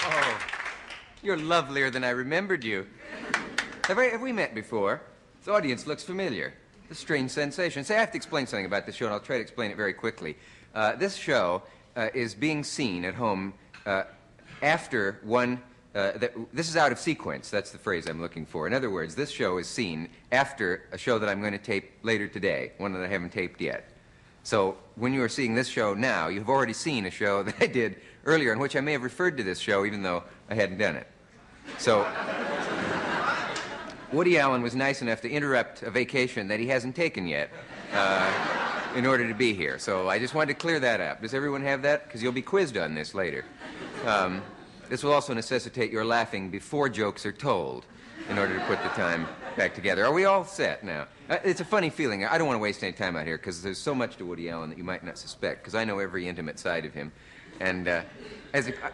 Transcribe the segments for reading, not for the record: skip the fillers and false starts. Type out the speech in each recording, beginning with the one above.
Oh, you're lovelier than I remembered you. Have we met before? The audience looks familiar. A strange sensation. Say, I have to explain something about this show, and I'll try to explain it very quickly. This show is being seen at home after one... this is out of sequence. That's the phrase I'm looking for. In other words, this show is seen after a show that I'm going to tape later today, one that I haven't taped yet. So when you are seeing this show now, you've already seen a show that I did earlier in which I may have referred to this show even though I hadn't done it. So Woody Allen was nice enough to interrupt a vacation that he hasn't taken yet in order to be here. So I just wanted to clear that up. Does everyone have that? Because you'll be quizzed on this later. This will also necessitate your laughing before jokes are told in order to put the time back together. Are we all set now? It's a funny feeling. I don't want to waste any time out here because there's so much to Woody Allen that you might not suspect, because I know every intimate side of him. And it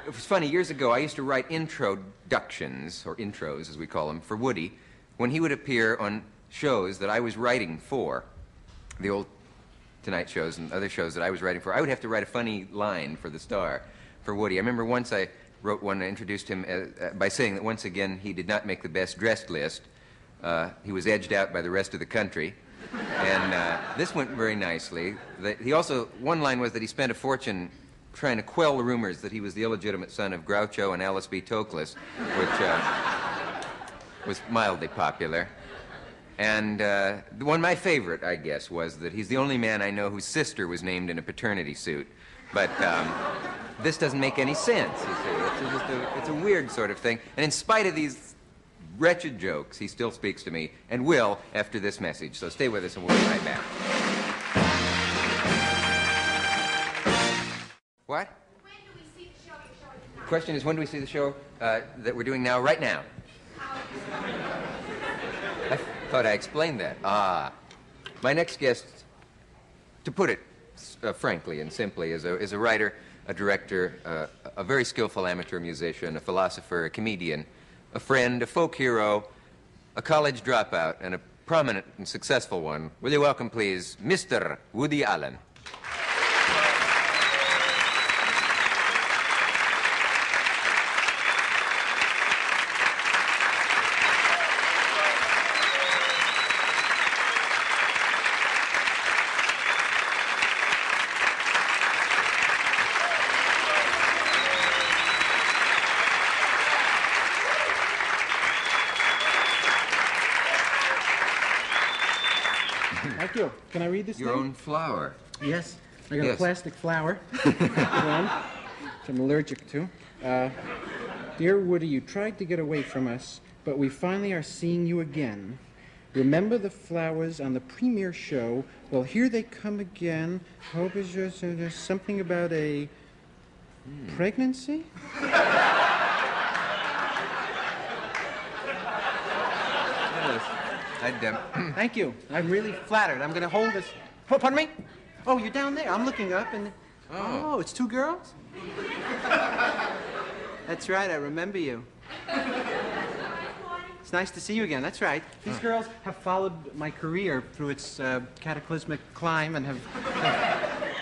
was funny, years ago I used to write introductions, or intros as we call them, for Woody when he would appear on shows that I was writing for, the old Tonight shows and other shows that I was writing for. I would have to write a funny line for the star for Woody. I remember once I wrote one and introduced him by saying that once again he did not make the best dressed list. He was edged out by the rest of the country. And this went very nicely. He also, one line was that he spent a fortune trying to quell the rumors that he was the illegitimate son of Groucho and Alice B. Toklas, which was mildly popular. And the one, my favorite, I guess, was that he's the only man I know whose sister was named in a paternity suit. But this doesn't make any sense, you see. It's a weird sort of thing. And in spite of these wretched jokes, he still speaks to me, and will after this message. So stay with us and we'll be right back. What? When do we see the show you're showing tonight? The question is, when do we see the show that we're doing now, right now? I thought I explained that. My next guest, to put it frankly and simply, is a writer, a director, a very skillful amateur musician, a philosopher, a comedian, a friend, a folk hero, a college dropout, and a prominent and successful one. Will you welcome, please, Mr. Woody Allen. Thank you. Can I read this Your thing? own flower. Yes. I got a Yes. plastic flower, one, which I'm allergic to. Dear Woody, you tried to get away from us, but we finally are seeing you again. Remember the flowers on the premiere show? Well, here they come again. Hope is just there's something about a pregnancy? Thank you. I'm really flattered. I'm going to hold this. Oh, pardon me? Oh, you're down there. I'm looking up and... Oh, it's two girls? That's right. I remember you. It's nice to see you again. That's right. These girls have followed my career through its cataclysmic climb and have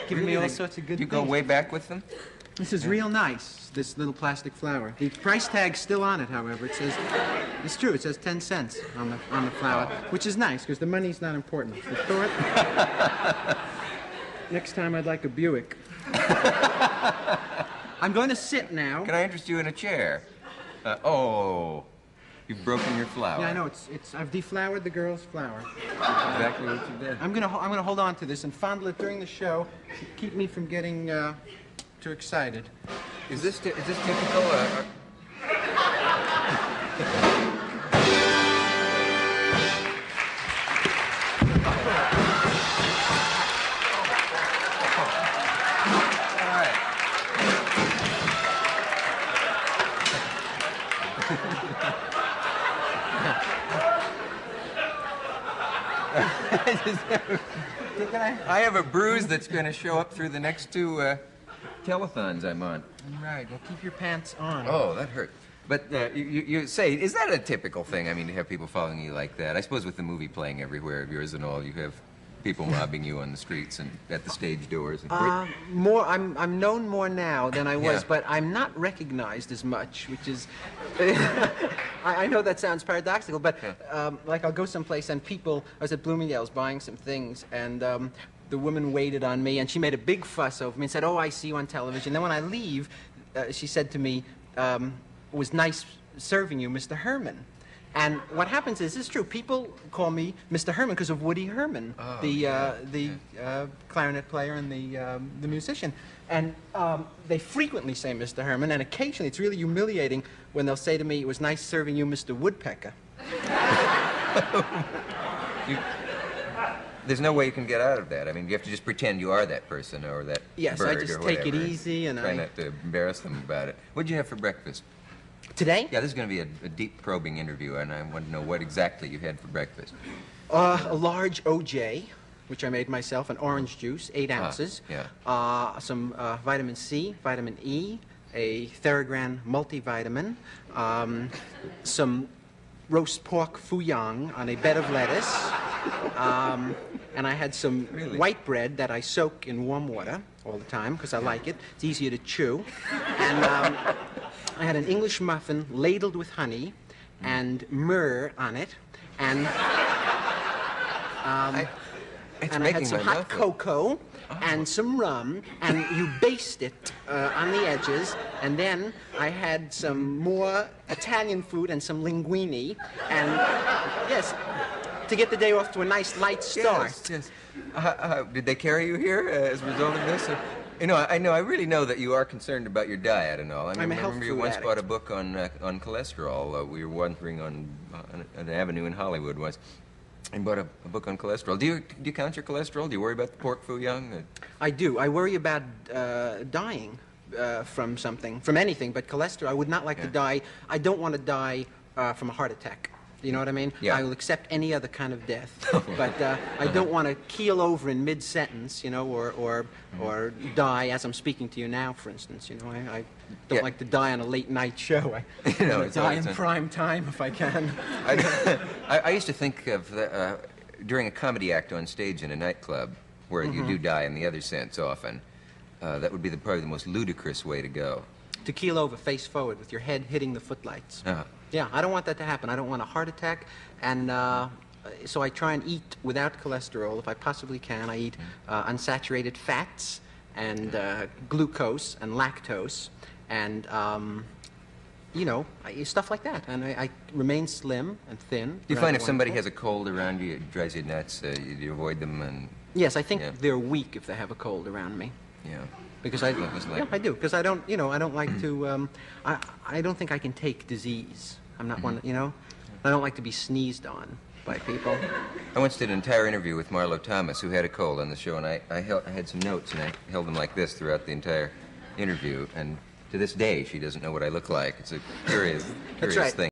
given me all sorts of good You things. go way back with them? This is real nice, this little plastic flower. The price tag's still on it, however. It says, it's true, it says 10 cents on the flower, which is nice, because the money's not important. I thought, next time I'd like a Buick. I'm going to sit now. Can I interest you in a chair? Oh, you've broken your flower. Yeah, I know, I've deflowered the girl's flower. Exactly what you did. I'm gonna hold on to this and fondle it during the show to keep me from getting too excited. Is this typical? I have a bruise that's going to show up through the next two telethons I'm on. All right, well, keep your pants on. Oh, that hurt. But you say, is that a typical thing? I mean, to have people following you like that? I suppose with the movie playing everywhere of yours and all, you have people mobbing you on the streets and at the stage doors? And More, I'm known more now than I was, Yeah. but I'm not recognized as much, which is, I know that sounds paradoxical, but like I'll go someplace and people, I was at Bloomingdale's buying some things, and the woman waited on me, and she made a big fuss over me and said, "Oh, I see you on television." Then when I leave, she said to me, "It was nice serving you, Mr. Herman." And what happens is, this is true, people call me Mr. Herman because of Woody Herman, the clarinet player and the musician. And they frequently say Mr. Herman, and occasionally it's really humiliating when they'll say to me, "It was nice serving you, Mr. Woodpecker." There's no way you can get out of that. I mean, you have to just pretend you are that person or that Yes, bird I just or take it whatever, easy and try I... not to embarrass them about it. What did you have for breakfast? Today? Yeah, this is going to be a deep probing interview, and I want to know what exactly you had for breakfast. A large OJ, which I made myself, an orange juice, 8 ounces. yeah. Some vitamin C, vitamin E, a Theragram multivitamin, some roast pork fuyang on a bed of lettuce, and I had some Really? white bread that I soak in warm water all the time because I like it. It's easier to chew. And I had an English muffin ladled with honey and myrrh on it, and It's and I had making some my hot mouth cocoa and some rum, and you baste it on the edges, and then I had some more Italian food and some linguine, and yes, to get the day off to a nice light start. Yes, yes. Did they carry you here as a result of this? You know, I really know that you are concerned about your diet and all. I I'm a health remember you food once addict. bought a book on cholesterol. We were wandering on an avenue in Hollywood once, and bought a book on cholesterol. Do you count your cholesterol? Do you worry about the pork fuyang? I do. I worry about dying from something, from anything, but cholesterol. I would not like to die. I don't want to die from a heart attack. You know what I mean? Yeah. I will accept any other kind of death, but I don't want to keel over in mid-sentence, you know, or die as I'm speaking to you now, for instance. You know, I don't Yeah. like to die on a late-night show. I You know, want it's to die always in a- prime time if I can. I used to think of during a comedy act on stage in a nightclub, where you do die in the other sense often. That would be probably the most ludicrous way to go. To keel over face forward with your head hitting the footlights. Uh-huh. Yeah, I don't want that to happen. I don't want a heart attack, and so I try and eat without cholesterol if I possibly can. I eat unsaturated fats and glucose and lactose and, you know, stuff like that. And I remain slim and thin. Do you rather find if somebody wonderful. has a cold around you, it drives you nuts? You avoid them and Yes, I think Yeah. they're weak if they have a cold around me. yeah. Because I, That was like- yeah, I do. Because I don't, you know, I don't like to, I don't think I can take disease. I'm not one, you know, I don't like to be sneezed on by people. I once did an entire interview with Marlo Thomas, who had a cold on the show, and I had some notes, and I held them like this throughout the entire interview. And to this day, she doesn't know what I look like. It's a curious right. thing.